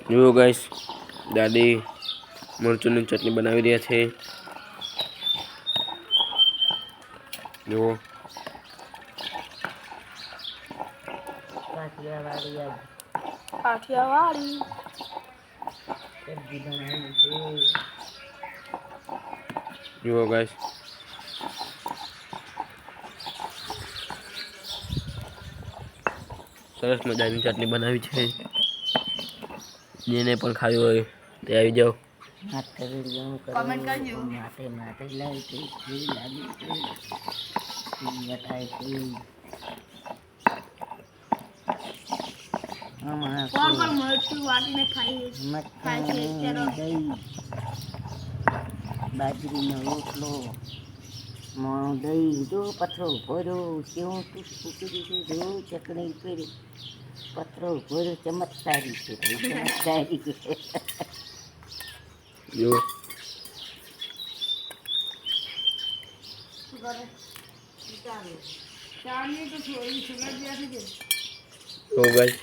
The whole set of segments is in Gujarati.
જુઓ ગાઈસ, દાદી મરચુંની ચટણી બનાવી રહ્યા છે. જુઓ કાઠિયાવાડી જુઓ ગાઈસ, સરસ મજાની ચટણી બનાવી છે. જેને પણ ખાવી હોય તે આવી જાઓ. કમેન્ટ કરજો. કોણ પણ મરચું વાટીને ખાય છે બાજરીનો રોટલો મોણું દહીં જો પથરો ભર્યો કેવું ટૂંકું કરી દીધું ચટણી કરી પથરો ભર્યો ચમત્કારી છે ચમત્કારી જુઓ તો ગાઈસ,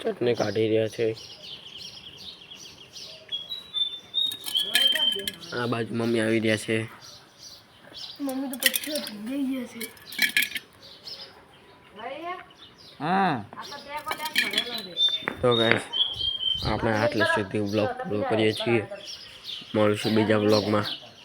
ચટણી કાઢી રહ્યા છે. આ બાજુ મમ્મી આવી રહ્યા છે. મમ્મી તો પછી જઈ ગયા છે. હા તો ગાઈસ, આપણે આટલે સુધી બ્લોગ પૂરો કરીએ છીએ. મળીશું બીજા બ્લોગમાં.